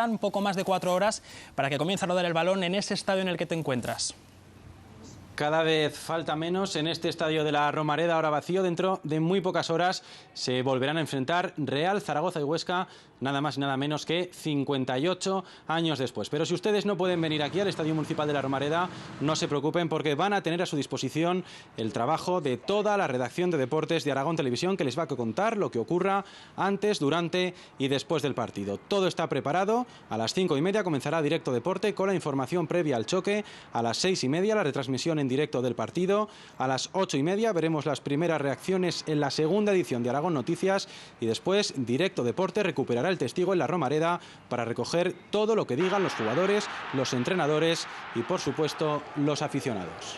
faltan poco más de 4 horas para que comience a rodar el balón en ese estadio en el que te encuentras. Cada vez falta menos en este estadio de la Romareda, ahora vacío. Dentro de muy pocas horas se volverán a enfrentar Real, Zaragoza y Huesca, nada más y nada menos que 58 años después. Pero si ustedes no pueden venir aquí al Estadio Municipal de la Romareda, no se preocupen, porque van a tener a su disposición el trabajo de toda la redacción de deportes de Aragón Televisión, que les va a contar lo que ocurra antes, durante y después del partido. Todo está preparado. A las 5:30 comenzará Directo Deporte con la información previa al choque. A las 6:30 la retransmisión en directo del partido. A las 8:30 veremos las primeras reacciones en la segunda edición de Aragón Noticias, y después Directo Deporte recuperará el testigo en la Romareda para recoger todo lo que digan los jugadores, los entrenadores y, por supuesto, los aficionados.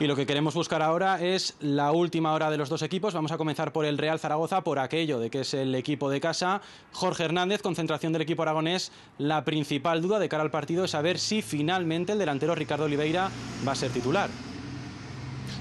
Y lo que queremos buscar ahora es la última hora de los dos equipos. Vamos a comenzar por el Real Zaragoza, por aquello de que es el equipo de casa. Jorge Hernández, concentración del equipo aragonés. La principal duda de cara al partido es saber si finalmente el delantero Ricardo Oliveira va a ser titular.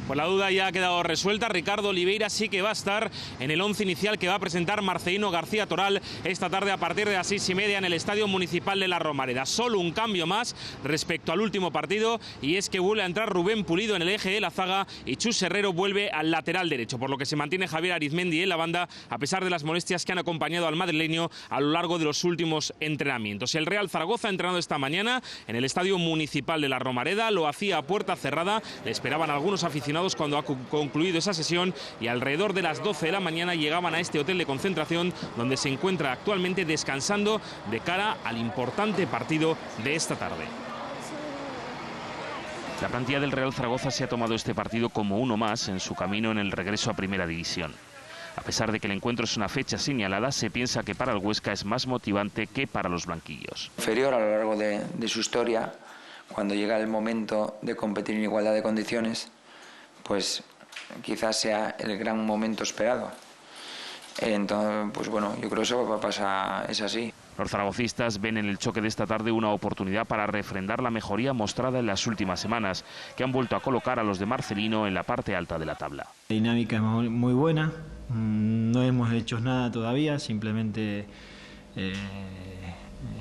Pues la duda ya ha quedado resuelta. Ricardo Oliveira sí que va a estar en el 11 inicial que va a presentar Marcelino García Toral esta tarde a partir de las 6:30 en el Estadio Municipal de la Romareda. Solo un cambio más respecto al último partido, y es que vuelve a entrar Rubén Pulido en el eje de la zaga y Chus Herrero vuelve al lateral derecho, por lo que se mantiene Javier Arizmendi en la banda, a pesar de las molestias que han acompañado al madrileño a lo largo de los últimos entrenamientos. El Real Zaragoza ha entrenado esta mañana en el Estadio Municipal de la Romareda, lo hacía a puerta cerrada, le esperaban algunos aficionados cuando ha concluido esa sesión, y alrededor de las 12 de la mañana llegaban a este hotel de concentración donde se encuentra actualmente descansando de cara al importante partido de esta tarde. La plantilla del Real Zaragoza se ha tomado este partido como uno más en su camino en el regreso a Primera División. A pesar de que el encuentro es una fecha señalada, se piensa que para el Huesca es más motivante que para los blanquillos. Inferior a lo largo de su historia, cuando llega el momento de competir en igualdad de condiciones, pues quizás sea el gran momento esperado. Entonces, pues bueno, yo creo que eso va a pasar, es así. Los zaragocistas ven en el choque de esta tarde una oportunidad para refrendar la mejoría mostrada en las últimas semanas, que han vuelto a colocar a los de Marcelino en la parte alta de la tabla. La dinámica es muy buena, no hemos hecho nada todavía, simplemente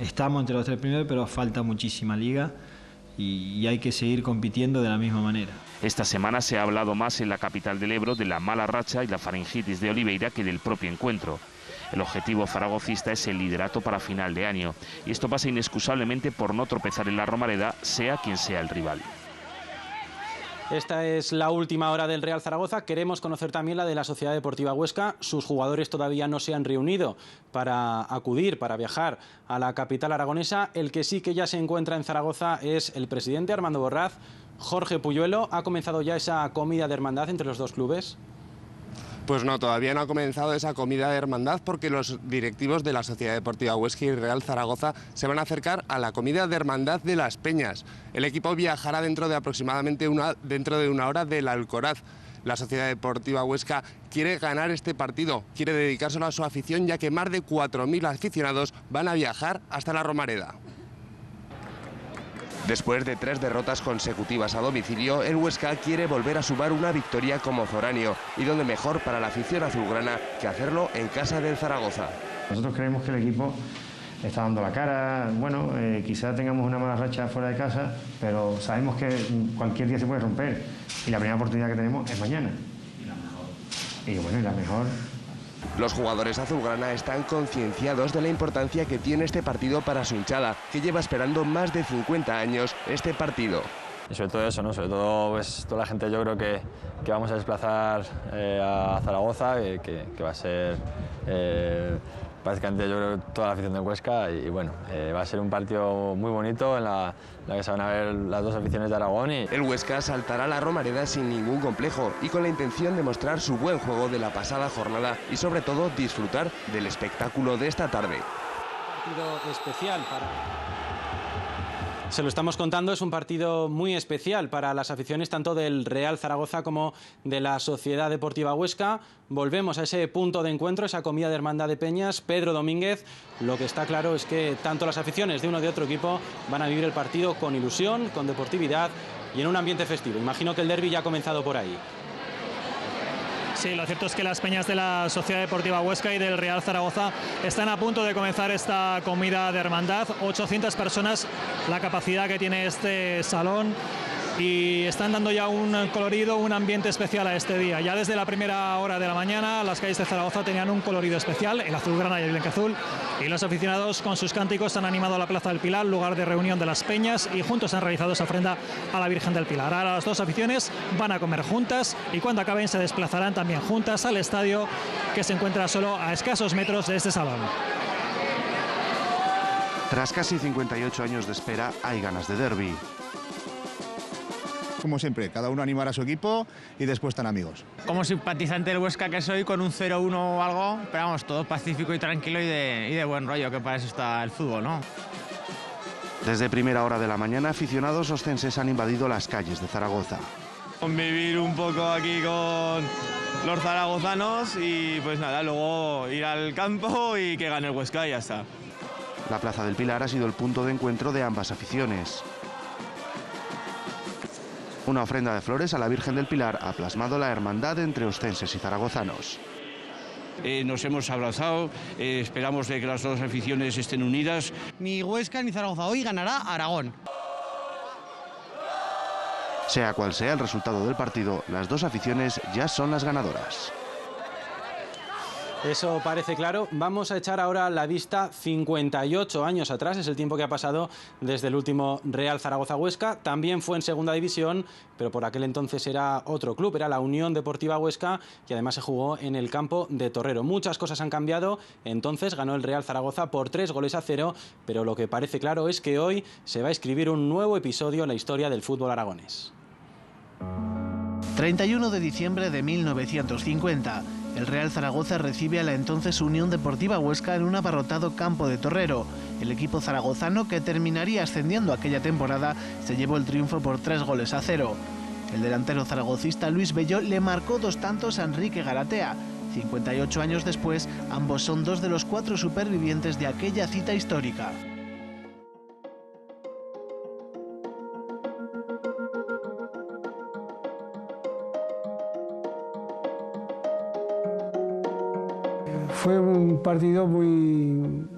estamos entre los 3 primeros, pero falta muchísima liga y hay que seguir compitiendo de la misma manera. Esta semana se ha hablado más en la capital del Ebro de la mala racha y la faringitis de Oliveira que del propio encuentro. El objetivo zaragocista es el liderato para final de año, y esto pasa inexcusablemente por no tropezar en la Romareda, sea quien sea el rival. Esta es la última hora del Real Zaragoza. Queremos conocer también la de la Sociedad Deportiva Huesca. Sus jugadores todavía no se han reunido para viajar a la capital aragonesa. El que sí que ya se encuentra en Zaragoza es el presidente Armando Borraz. Jorge Puyuelo, ¿ha comenzado ya esa comida de hermandad entre los dos clubes? Pues no, todavía no ha comenzado esa comida de hermandad, porque los directivos de la Sociedad Deportiva Huesca y Real Zaragoza se van a acercar a la comida de hermandad de Las Peñas. El equipo viajará dentro de aproximadamente una hora del Alcoraz. La Sociedad Deportiva Huesca quiere ganar este partido, quiere dedicárselo a su afición, ya que más de 4.000 aficionados van a viajar hasta la Romareda. Después de 3 derrotas consecutivas a domicilio, el Huesca quiere volver a sumar una victoria como foráneo, y donde mejor para la afición azulgrana que hacerlo en casa del Zaragoza. Nosotros creemos que el equipo está dando la cara. Bueno, quizá tengamos una mala racha fuera de casa, pero sabemos que cualquier día se puede romper, y la primera oportunidad que tenemos es mañana. Y bueno, y la mejor. Los jugadores azulgrana están concienciados de la importancia que tiene este partido para su hinchada, que lleva esperando más de 50 años este partido. Y sobre todo eso, ¿no? Sobre todo pues, toda la gente, yo creo que vamos a desplazar a Zaragoza, que va a ser prácticamente, yo creo, toda la afición del Huesca, y bueno, va a ser un partido muy bonito en la que se van a ver las dos aficiones de Aragón. El Huesca saltará la Romareda sin ningún complejo y con la intención de mostrar su buen juego de la pasada jornada y sobre todo disfrutar del espectáculo de esta tarde. Partido especial Se lo estamos contando, es un partido muy especial para las aficiones tanto del Real Zaragoza como de la Sociedad Deportiva Huesca. Volvemos a ese punto de encuentro, esa comida de hermandad de Peñas. Pedro Domínguez, lo que está claro es que tanto las aficiones de uno y de otro equipo van a vivir el partido con ilusión, con deportividad y en un ambiente festivo. Imagino que el derbi ya ha comenzado por ahí. Sí, lo cierto es que las peñas de la Sociedad Deportiva Huesca y del Real Zaragoza están a punto de comenzar esta comida de hermandad. 800 personas la capacidad que tiene este salón. Y están dando ya un colorido, un ambiente especial a este día. Ya desde la primera hora de la mañana las calles de Zaragoza tenían un colorido especial, el azulgrana y el blanqueazul, y los aficionados con sus cánticos han animado la Plaza del Pilar, lugar de reunión de las peñas, y juntos han realizado esa ofrenda a la Virgen del Pilar. Ahora las dos aficiones van a comer juntas y cuando acaben se desplazarán también juntas al estadio, que se encuentra solo a escasos metros de este salón. Tras casi 58 años de espera, hay ganas de derbi. Como siempre, cada uno animar a su equipo y después están amigos. Como simpatizante del Huesca que soy, con un 0-1 o algo, pero vamos, todo pacífico y tranquilo y de buen rollo, que para eso está el fútbol, ¿no? Desde primera hora de la mañana, aficionados oscenses han invadido las calles de Zaragoza. Convivir un poco aquí con los zaragozanos y pues nada, luego ir al campo y que gane el Huesca y ya está. La Plaza del Pilar ha sido el punto de encuentro de ambas aficiones. Una ofrenda de flores a la Virgen del Pilar ha plasmado la hermandad entre oscenses y zaragozanos. Nos hemos abrazado, esperamos de que las dos aficiones estén unidas. Ni Huesca ni Zaragoza, hoy ganará Aragón. Sea cual sea el resultado del partido, las dos aficiones ya son las ganadoras. Eso parece claro. Vamos a echar ahora la vista 58 años atrás. Es el tiempo que ha pasado desde el último Real Zaragoza-Huesca. También fue en segunda división, pero por aquel entonces era otro club. Era la Unión Deportiva Huesca y además se jugó en el campo de Torrero. Muchas cosas han cambiado. Entonces ganó el Real Zaragoza por 3-0, pero lo que parece claro es que hoy se va a escribir un nuevo episodio en la historia del fútbol aragonés. 31 de diciembre de 1950. El Real Zaragoza recibe a la entonces Unión Deportiva Huesca en un abarrotado campo de Torrero. El equipo zaragozano, que terminaría ascendiendo aquella temporada, se llevó el triunfo por 3-0. El delantero zaragocista Luis Bello le marcó 2 tantos a Enrique Garatea. 58 años después, ambos son 2 de los 4 supervivientes de aquella cita histórica. Fue un partido muy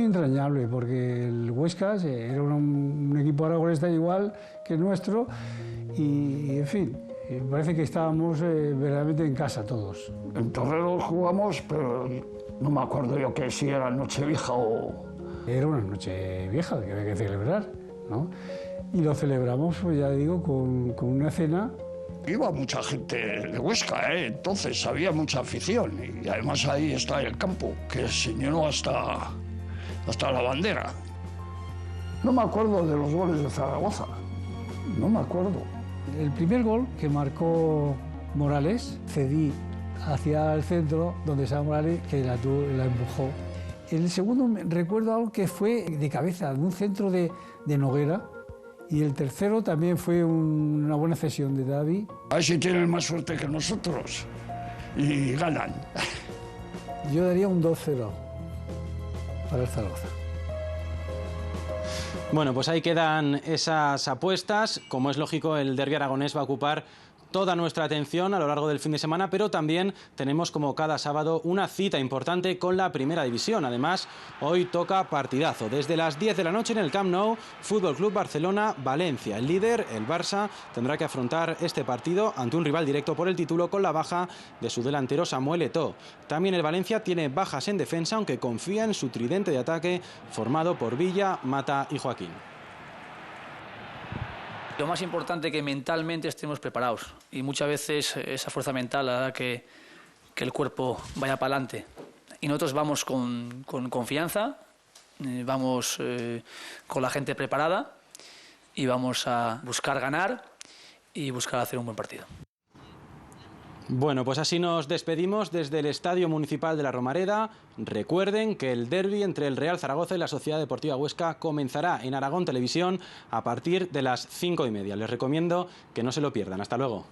entrañable porque el Huesca era un equipo aragonés igual que el nuestro y en fin, parece que estábamos verdaderamente en casa todos. En Torrero jugamos, pero no me acuerdo yo que si era Nochevieja o... Era una Nochevieja que había que celebrar, ¿no? Y lo celebramos, pues ya digo, con una cena. Iba mucha gente de Huesca, entonces había mucha afición y además ahí está el campo, que se llenó hasta la bandera. No me acuerdo de los goles de Zaragoza, no me acuerdo. El primer gol que marcó Morales, cedí hacia el centro, donde estaba Morales, que la empujó. El segundo recuerdo algo que fue de cabeza, de un centro de Noguera. Y el tercero también fue una buena cesión de David. A ver si tienen más suerte que nosotros y ganan. Yo daría un 2-0 para el Zaragoza. Bueno, pues ahí quedan esas apuestas. Como es lógico, el derbi aragonés va a ocupar toda nuestra atención a lo largo del fin de semana, pero también tenemos como cada sábado una cita importante con la Primera División. Además, hoy toca partidazo. Desde las 10 de la noche en el Camp Nou, Fútbol Club Barcelona-Valencia. El líder, el Barça, tendrá que afrontar este partido ante un rival directo por el título con la baja de su delantero Samuel Eto'o. También el Valencia tiene bajas en defensa, aunque confía en su tridente de ataque formado por Villa, Mata y Joaquín. Lo más importante es que mentalmente estemos preparados y muchas veces esa fuerza mental hará que el cuerpo vaya para adelante. Y nosotros vamos con confianza, vamos con la gente preparada y vamos a buscar ganar y buscar hacer un buen partido. Bueno, pues así nos despedimos desde el Estadio Municipal de la Romareda. Recuerden que el derbi entre el Real Zaragoza y la Sociedad Deportiva Huesca comenzará en Aragón Televisión a partir de las 5:30. Les recomiendo que no se lo pierdan. Hasta luego.